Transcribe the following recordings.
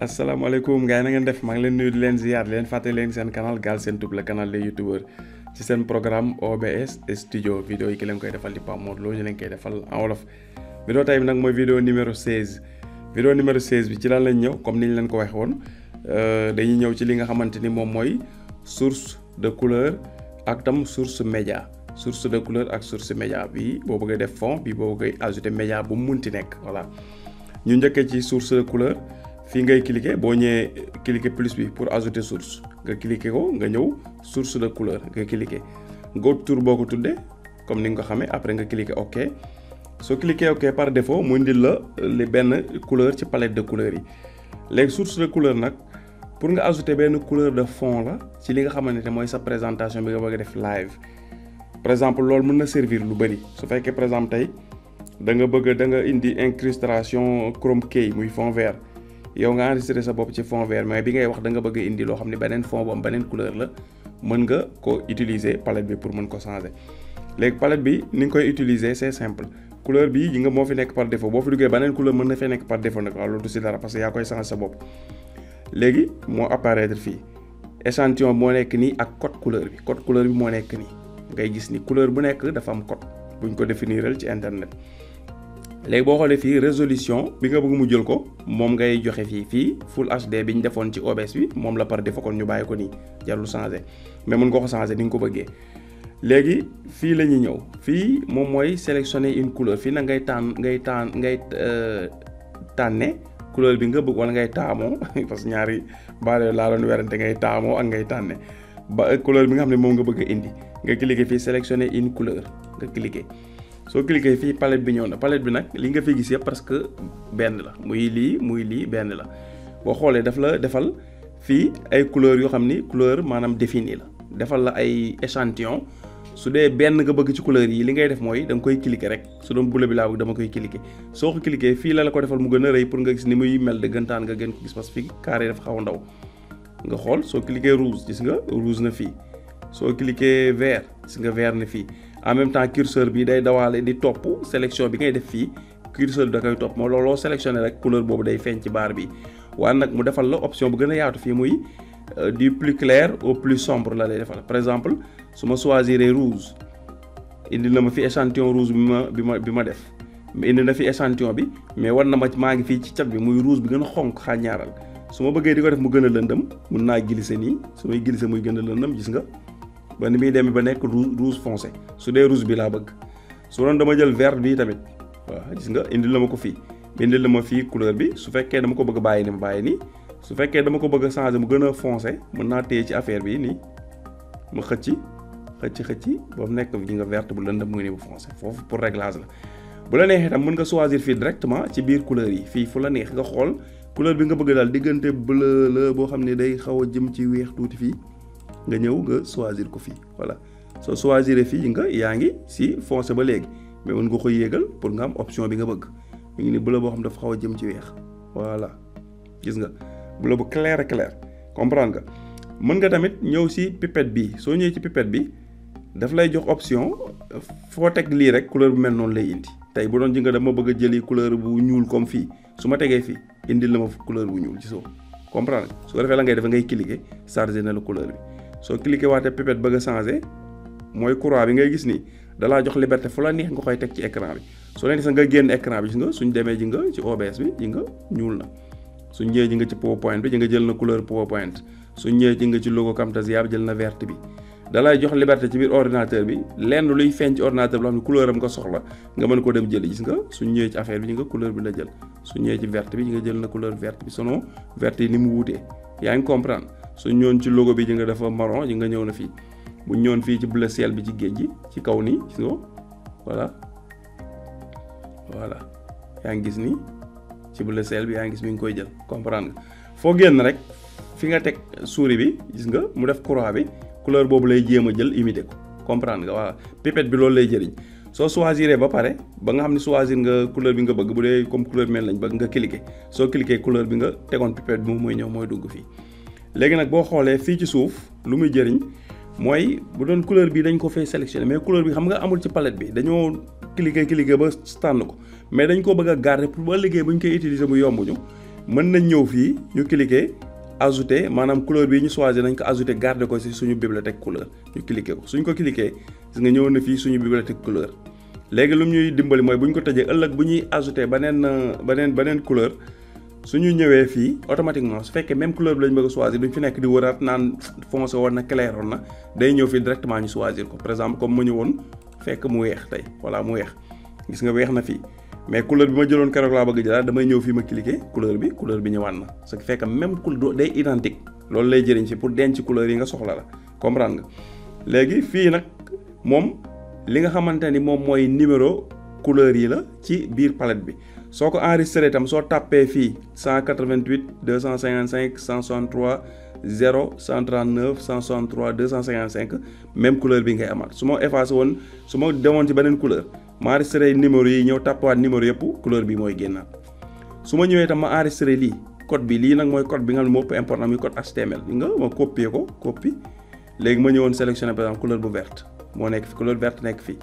asalaamaaleykum gars yi na ngeen def maa ngi leen nuyu di leen ziar di leen fàttali leen seen canal Galsen Tube la canal des youtubeurs ci seen programme OBS studio vidéo yi ki leen koy defal di Pape Mor Lo ñu leen koy defal en wolof. vidéo tey bi nag mooy vidéo numéro 16 vidéo numéro 16 bi ci lan lañ ñëw comme ni ñu leen ko waxee woon dañuy ñëw ci li nga xamante ni moom mooy source de couleur ak tam source média source de couleur ak source média bi boo bëggee def fond bi boo bëggee ajouter média bu mu munti nekk voilà. ñu njëkkee ci source de couleur fii ngay cliquer boo ñëwee cliquer plus bi pour ajouter source nga cliquer ko nga ñëw source de couleur nga cliquer nga tur boo ko tuddee comme ni nga ko xamee après nga cliquer OK. soo cliquer OK par défaut mu indil la li benn couleur ci palette de couleurs yi léegi source de couleur nag pour nga ajouter benn couleur de fond la ci li nga xamante ne mooy sa présentation bi nga bëgg a def live. par exemple loolu mën na servir lu bëri su fekkee par exemple tey da nga indi incrustation chrome key muy fond vert yow nga enregistré sa bopp ci fond vert mais bi ngay wax da nga bëgg indi loo xam ne beneen fond bu am beneen couleur la mën nga ko utiliser palette bi pour mën ko changer. léegi palette bi ni nga koy utiliser c'est simple couleur bi yi nga moo fi nekk par défaut boo fi duggee beneen couleur mën na fee nekk par défaut nag waaw loolu du si dara parce que yaa koy changer sa bopp. léegi moo apparaître fii échantillon moo nekk nii ak code couleur bi moo nekk nii ngay gis ni couleur bu nekk dafa am code buñ ko définiral ci internet. léegi boo xoolee fii résolution bi nga bëgg mu jël ko moom ngay joxe fii full HD bi ñu defoon ci OBS bi moom la par défaut kon ñu bàyyi ko nii jarul changer mais mën nga ko changer ni nga ko bëggee. léegi fii la ñuy ñëw fii moom mooy sélectionner une couleur fii nag ngay tànne couleur bi nga bëgg wala ngay taamoo parce que ñaari baale laa doon werante ngay taamoo ak ngay tànne ba couleur bi nga xam ne moom nga bëgg a indi nga cliquer fii sélectionner une couleur nga cliquer. soo cliquer fii palette bi ñëw na palette bi nag li nga fi gis yëpp parce que benn la muy lii benn la boo xoolee daf la defal fii ay couleurs yoo xam ni couleur maanaam définie la defal la ay échantillon su dee benn nga bëgg ci couleurs yi li ngay def mooy da nga koy cliquer rek su doon bula bi laa bëgg dama koy cliquer soo ko cliquer fii la ko defal mu gën a rëy pour nga gis ni muy mel dëggantaan nga gën ko gis parce que fii carré dafa xaw a ndaw nga xool soo cliquer rouge gis nga rouge na fii soo cliquer vert gis nga vert na fii. en même temps curseur bi day dawaale di topp sélection bi ngay def fii curseur bi da koy topp moo looloo sélectionné rek couleur boobu day feeñ ci barre bi waaye nag mu defal la option bu gën a yaatu fii muy du plus clair au plus sombre la lay defal par exemple su ma choisir rouge indi na ma fi échantillon rouge bi ma def indi na fi échantillon bi mais war na maa ngi fii ci cat bi muy rouge bi gën a xonk xàññaaral su ma bëggee di ko def mu gën a lëndëm mun naa glisser nii su may glisser muy gën a lëndëm gis nga ba ni muy demee ba nekk rouge foncé su dee rouge bi laa bëgg su doon dama jël vert bi tamit waaw gis nga indil la ma ko fii indil la ma fii couleur bi su fekkee dama ko bëgg bàyyi ni ma bàyyi nii su fekkee dama ko bëgg a changer mu gën a foncé mën naa téye ci affaire bi nii ma xëcc ba mu nekk ji nga vert bu lëndëm muy ni bu foncé foofu pour réglage la. bu la neexee tam mën nga choisir fii directement ci biir couleur yi fii fu la neex nga xool couleur bi nga bëgg daal diggante bleu la boo xam ne day xaw a jëm ci weex tuuti fii. nga ñëw nga choisir ko fii voilà soo choisir fii yaa ngi si foncé ba léegi mais mën nga ko yéegal pour nga am option bi nga bëgg mu ngi ni bleu boo xam dafa xaw a jëm ci weex voilà gis nga bleu bu clair comprendre nga. mën nga tamit ñëw si pipette bi soo ñëwee ci pipette bi daf lay jox option foo teg lii rek couleur bu mel noonu lay indi tey bu doon ji nga dama bëgg a jëli couleur bu ñuul comme fii su ma tegee fii indil la ma couleur bu ñuul ci soo comprendre su ko defee la ngay def ngay cliquer chargé na la couleur bi. soo cliquer waatee pipette bëgg a changer mooy croix bi ngay gis ni dalaa jox liberté fu la neex nga koy teg ci écran bi soo leen gis nga génn écran bi gis nga suñ demee ji nga ci OBS bi ji nga ñuul na suñ ñëwee ji nga ci PowerPoint bi ji nga jël na couleur PowerPoint suñ ñëwee ji nga ci logo Camtasia bi jël na verte bi dalay jox liberté ci biir ordinateur bi lenn luy feeñ ci ordinateur bi loo xam ne couleur am nga soxla nga mën ko dem jëli gis nga suñ ñëwee ci affaire bi ji nga couleur bi la jël suñ ñëwee ci verte bi ji nga jël na couleur verte bi selon verte yi ni mu wuutee yaa ngi comprendre. su ñëwoon ci logo bi ji nga dafa marron ji nga ñëw na fii bu ñëwoon fii ci bleu ciel bi ci géej gi ci kaw nii gis nga voilà yaa ngi gis nii ci bleu ciel bi yaa ngi gis mi ngi koy jël comprendre nga foo génn rek fi nga teg souris bi gis nga mu def croix bi couleur boobu lay jéem a jël imiter ko comprendre nga voilà pipette bi loolu lay jëriñ soo choisir ba pare ba nga xam ne choisir nga couleur bi nga bëgg bu dee comme couleur mel lañ bëgg nga cliquer soo cliquer couleur bi nga tegoon pipette bi moom mooy ñëw mooy dugg fii. léegi nag boo xoolee fii ci suuf lu muy jëriñ mooy bu doon couleur bi dañ ko fay sélectionné mais couleur bi xam nga amul ci palette bi dañoo cliquer ba tànn ko mais dañ ko bëgg a garder pour ba liggéey bu ñu koy utiliser mu yomb ñu mën nañ ñëw fii ñu cliquer ajouter maanaam couleur bii ñu choisir nañ ko ajouter garder ko ci suñu bibliothèque couleur ñu cliquer ko suñ ko cliquer gis nga ñëw na fii suñu bibliothèque couleur léegi lu ñuy dimbali mooy bu ñu ko tëjee ëllëg bu ñuy ajouter beneen couleur suñu ñëwee fii automatiquement su fekkee même couleur bi lañ bëgg a choisir duñ fi nekk di wëraat naan foncé woon na clair woon na day ñëw fii directement ñu choisir ko par exemple comme ma ñëwoon fekk mu weex tey voilà mu weex gis nga weex na fii mais couleur bi ma jëloon keroog laa bëgg jëlaat damay ñëw fii ma cliquer couleur bi ñëwaat na ce qui fait que même couleur day identique loolu lay jëriñ ci pour denc couleur yi nga soxla la comprendre nga léegi fii nag moom li nga xamante ni moom mooy numéro couleur yi la ci biir palette bi soo ko enregistré itam soo tàppee fii 188 255 163 0 139 163 255 même couleur bi ngay amaat su ma effacé woon su ma demoon ci beneen couleur ma enregistré numéro yi ñëw tàppaat numéro yëpp couleur bi mooy génnaat su ma ñëwee itam ma enregistré lii code bi lii nag mooy code bi nga xam ne moo ëpp important muy code HTML nga ma copier ko copie léegi ma ñëwoon sélectionné par exemple couleur bu verte moo nekk fi couleur verte nekk fii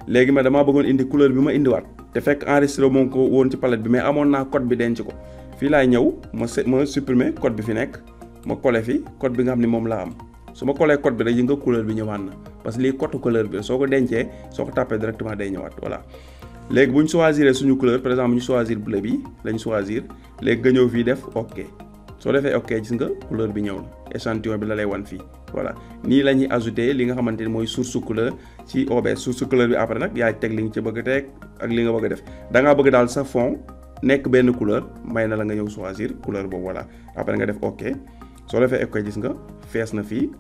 léegi ma damaa bëggoon indi couleur bi ma indiwaat te fekk enregistré moom ko woon ci palette bi mais amoon naa code bi denc ko fii laay ñëw ma supprimer code bi fi nekk ma coller fi code bi nga xam ne moom laa am su ma coller code bi rek yi nga couleur bi ñëwaat na parce que lii code couleur bi soo ko dencee soo ko tàppee directement day ñëwaat voilà léegi bu ñu choisir suñu couleur par exemple ñu choisir bleu bi lañ choisir léegi nga ñëw fii def ok soo defee ok gis nga couleur bi ñëw na échantillon bi la lay wan fii voilà nii la ñuy ajouter li nga xamante ni mooy source couleur ci OBS source couleur bi après nag yaay teg li nga ci bëgg a teg ak li nga bëgg a def da ngaa bëgg daal sa fond nekk benn couleur may na la nga ñëw choisir couleur boobu voilà après nga def ok soo defee ok gis nga fees na fii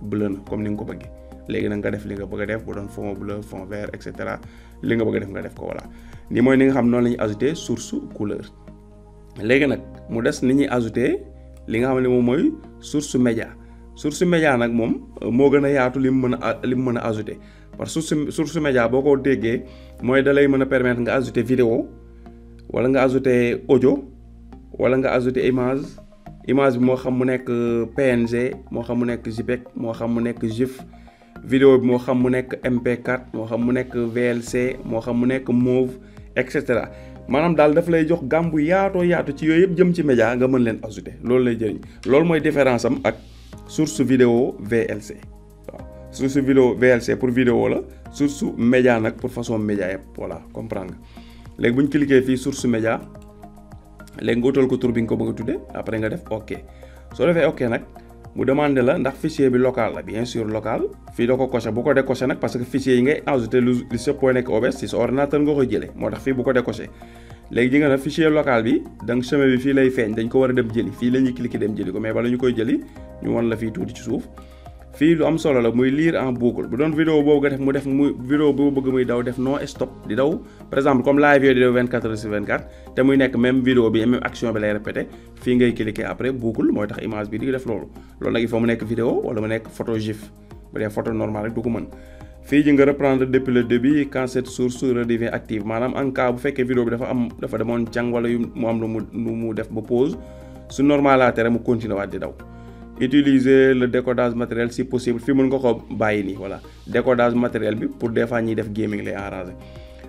bleu na comme ni nga ko bëggee léegi nag nga def li nga bëgg a def bu doon fond bleu fond vert et cetera li nga bëgg a def nga def ko voilà ni mooy ni nga xam noonu la ñuy ajouter source couleur léegi nag mu des ni ñuy ajouter li nga xam ne moom mooy source média nag moom moo gën a yaatu li mu mën a ajouter parce que source média boo ko déggee mooy da lay mën a permettre nga ajouter vidéo wala nga ajouter audio wala nga ajouter image bi moo xam mu nekk PNG moo xam mu nekk JPEG moo xam mu nekk GIF vidéo bi moo xam mu nekk MP4 moo xam mu nekk VLC moo xam mu nekk MOV et cetera maanaam daal daf lay jox gamme bu yaatoo yaatu ci yooyu yëpp jëm ci média nga mën leen ajouter loolu lay jëriñ loolu mooy différence am ak source vidéo VLC waaw source vidéo VLC pour vidéo la source média nag pour façon média yëpp voilà comprendre nga léegi bu ñu cliquer fii source média léegi nga utal ko tur bi nga ko bëgg a tudde après nga def ok soo defee ok nag mu demandé la ndax fichier bi local la bien sûr local fii da ko coché bu ko décoché nag parce que fichier yi ngay ajouté lu sëpp mooy nekk OBS si sa ordinateur nga koy jëlee moo tax fii bu ko décoché léegi ji nga ne fichier local bi donc chemin bi fii lay feeñ dañ ko war a dem jëli fii la ñuy cliquer dem jëli ko mais bala ñu koy jëli ñu wan la fii tuuti ci suuf fii lu am solo la muy lire en boucle bu doon vidéo boobu nga def mu def muy vidéo boobu bëgg muy daw def non stop di daw par exemple comme live yooyu di daw 24h/24 te muy nekk même vidéo bi même action bi lay répété fii ngay cliquer après boucle mooy tax image bi di def loolu nag il faut mu nekk vidéo wala mu nekk photo GIF bu dee photo normal rek du ko mën fii ji nga reprendre depuis le début quand cette source redevient active maanaam en cas bu fekkee vidéo bi dafa demoon càng wala yu mu am lu mu def ba pause su normalaatee mu continuer waat di daw utiliser le décodage matériel si possible fii mën nga ko bàyyi nii voilà décodage matériel bi pour des fois ñuy def gaming lay arranger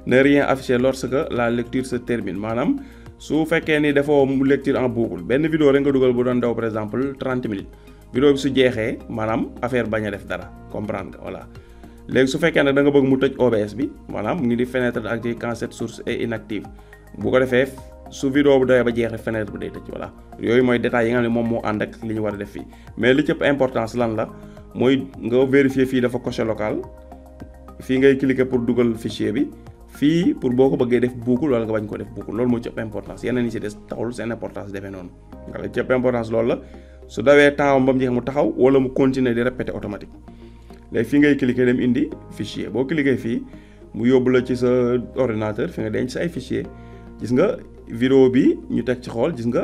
ne rien afficher lorsque la lecture se termine maanaam su fekkee ni dafoo lecture en boucle benn vidéo rek nga dugal bu doon daw par exemple 30 minutes vidéo bi su jeexee maanaam affaire bañ a def dara comprendre nga voilà léegi su fekkee nag da nga bëgg mu tëj OBS bi maanaam mu ngi di fenêtre active quand cette source est inactive bu ko defee su vidéo bu doyee ba jeexee fenêtre bu day tëj voilà yooyu mooy détails yi nga xam ne moom moo ànd ak li ñu war a def fii mais li ci ëpp importance lan la mooy nga vérifier fii dafa coché local fii ngay cliquer pour dugal fichier bi fii pour boo ko bëggee def boucle wala nga bañ ko def boucle loolu moo ci ëpp importance yeneen yi ci des taxul seen importance defee noonu nga la ci ëpp importance loolu la su dawee temps ba mu jeex mu taxaw wala mu continuer di répéter automatique léegi fii ngay cliquer dem indi fichier boo cliquer fii mu yóbbu la ci sa ordinateur fi nga denc sa ay fichier gis nga vidéo bi ñu teg ci xool gis nga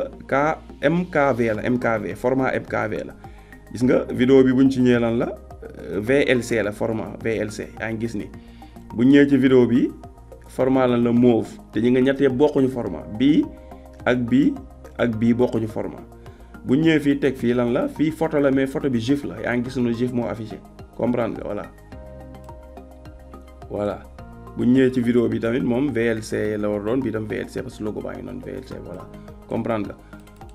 MKV la MKV format MKV la gis nga vidéo bi buñ ci ñëwee lan la VLC la format VLC yaa ngi gis ni bu ñëwee ci vidéo bi format lan la MOV te ñi nga ñett yëpp bokkuñu format bii ak bii bokkuñu format bu ñëwee fii teg fii lan la fii photo la mais photo bi GIF la yaa ngi gis nu GIF moo affiché comprendre nga voilà bu ñëwee ci vidéo bi tamit moom VLC la war doon bi tam VLC parce que logo baa ngi noonu VLC voilà comprendre nga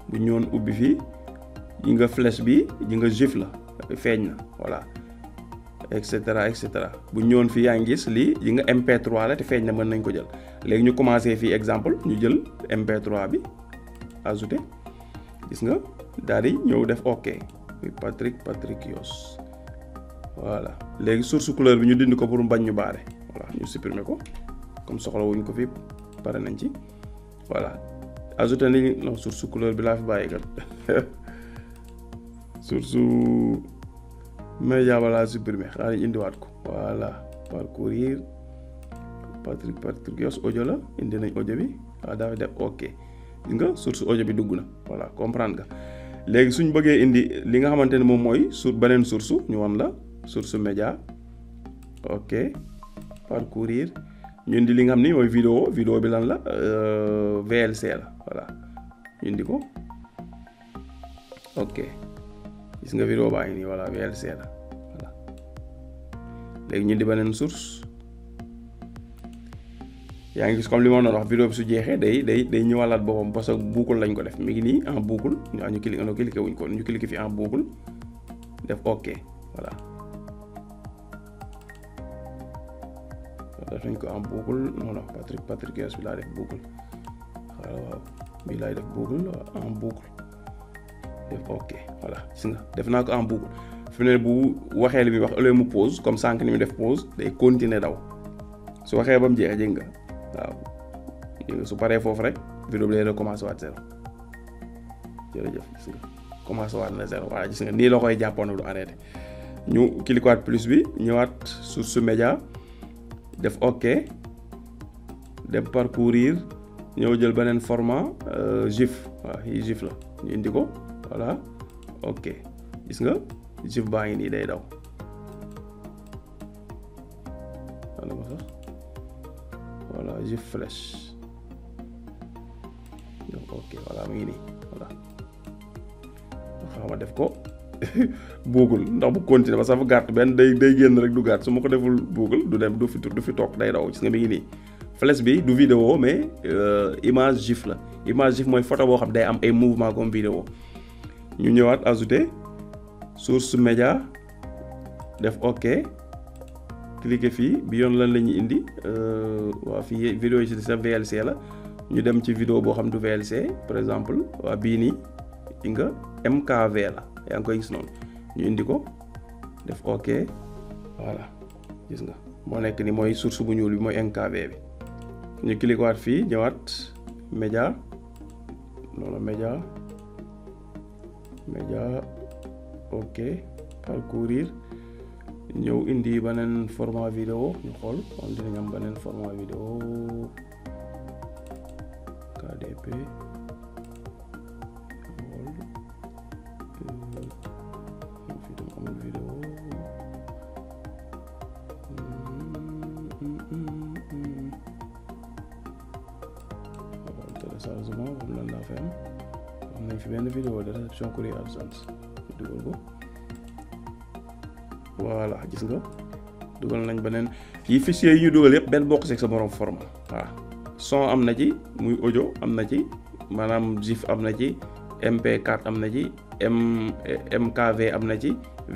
bu ñëwoon ubbi fii yi nga flèche bi yi nga GIF la feeñ na voilà et cetera et cetera bu ñëwoon fii yaa ngi gis lii yi nga MP3 la te feeñ na mën nañ ko jël léegi ñu commencé fii exemple ñu jël MP3 bi ajouté gis nga daal di ñëw def OK Patrick Yos voilà léegi source couleur bi ñu dindi ko pour bañ ñu baare voilà ñu supprimer ko comme soxla wuñ ko fii pare nañ ci voilà ajouté ni non source couleur bi laa fi bàyyi kat source média balaa supprimer xanaa ñu indiwaat ko voilà parcourir Patrick Yos audio la indi nañ audio bi waaw dafa def OK gis nga source audio bi dugg na voilà comprendre nga léegi suñ bëggee indi li nga xamante ne moom mooy beneen source ñu wan la source média OK parcourir ñu indi li nga xam ni mooy vidéo bi lan la VLC la voilà ñu indi ko OK gis nga vidéo baa ngi nii voilà VLC la voilà léegi ñu indi beneen source yaa ngi gis comme li ma doon wax vidéo bi su jeexee day ñëwalaat boppam parce que boucle lañ ko def mi ngi nii en boucle ñu cliqué wuñ ko ñu cliqué fi en boucle def OK voilà def nañ ko en boucle non Patrick Yos bi laa def boucle waaw bii laay def boucle en boucle def OK voilà gis nga def naa ko en boucle fi ne bu waxee li muy wax ëllëg mu pause comme sànq ni mu def pause day continuer daw su waxee ba mu jeex jëng nga waaw su paree foofu rek vidéo bi day recommencer waat zéro jërëjëf gis nga commencer waat na zéro voilà gis nga nii la koy jàppoon du arrêté ñu cliquer waat plus bi ñëwaat source média def OK dem parcourir ñëw jël beneen format GIF waaw yi GIF la ñu indi ko voilà OK gis nga GIF baa ngi nii day daw voilà GIF flash donc OK voilà mu ngi nii voilà xaw ma def ko buugul ndax bu continuer ba sax gàtt benn day génn rek du gàtt su ma ko deful buugul du dem du fi toog day daw gis nga mi ngi nii flash bi du vidéo mais image GIF la image GIF mooy photo boo xam day am ay mouvement comme vidéo ñu ñëwaat ajouter source média def OK cliquer fii bi yoon lan la ñuy indi waa fii vidéo yi ci sa VLC la ñu dem ci vidéo boo xam du VLC par exemple waa bii nii nga MKV la yaa ngi koy gis noonu ñu indi ko def OK voilà gis nga moo nekk ni mooy source bu ñuul bi mooy MKV bi ñu cliquer waat fii ñëwaat média noonu média OK parcourir ñëw indi beneen format vidéo ñu xool on dinañ am beneen format vidéo KDP xool fii tam amul vidéo téléchargement moom lan laa fay am nañ fi benn vidéo de réception courrier AdSense dugal ko voilà gis nga dugal nañ beneen yi fichier yi ñu dugal yëpp benn bokk ci sa borom format waaw son am na ci muy audio am na ci maanaam GIF am na ci MP4 am na ci MKV am na ci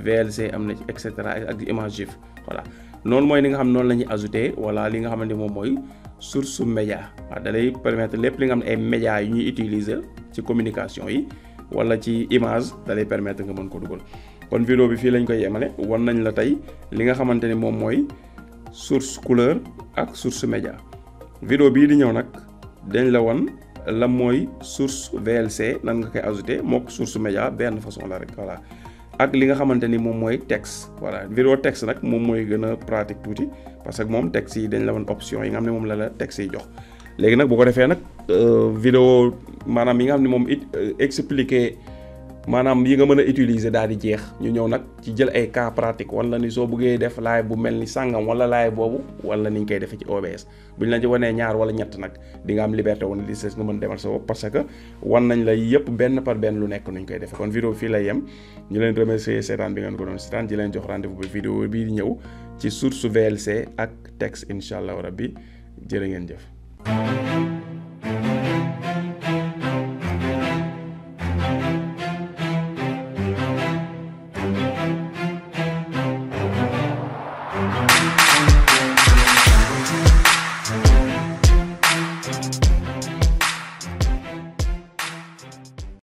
VLC am na ci et cetera ak image GIF voilà noonu mooy li nga xam noonu la ñuy ajouter voilà li nga xamante moom mooy source média waaw da lay permettre lépp li nga xam ne ay médias yu ñuy utiliser ci communication yi wala ci image da lay permettre nga mën ko dugal kon vidéo bi fii lañ koy yemale wan nañ la tey li nga xamante ni moom mooy source couleur ak source média vidéo bii di ñëw nag dañ la wan la mooy source VLC nan nga koy ajouter mook source média benn façon la rek voilà ak li nga xamante ni moom mooy texte voilà vidéo texte nag moom mooy gën a pratique tuuti parce que moom texte yi dañ la wan option yi nga xam ne moom la texte yi jox léegi nag bu ko defee nag vidéo maanaam yi nga xam ne moom expliquer maanaam yi nga mën a utiliser daal di jeex ñu ñëw nag ci jël ay cas pratique wala ni soo bëggee def live bu mel ni sàngam wala live boobu wala ni ñu koy defee ci OBS bu ñu la ci wanee ñaar wala ñett nag di nga am liberté wane di ses nga mën demal sa bopp parce que wan nañ la yëpp benn par benn lu nekk nuñ koy defee kon vidéo fii lay yem ñu leen remercier seetaan bi ngeen ko doon seetaan di leen jox rendez-vous bi vidéo bii di ñëw ci source VLC ak texte incha allah rabbi jërë ngeen jëf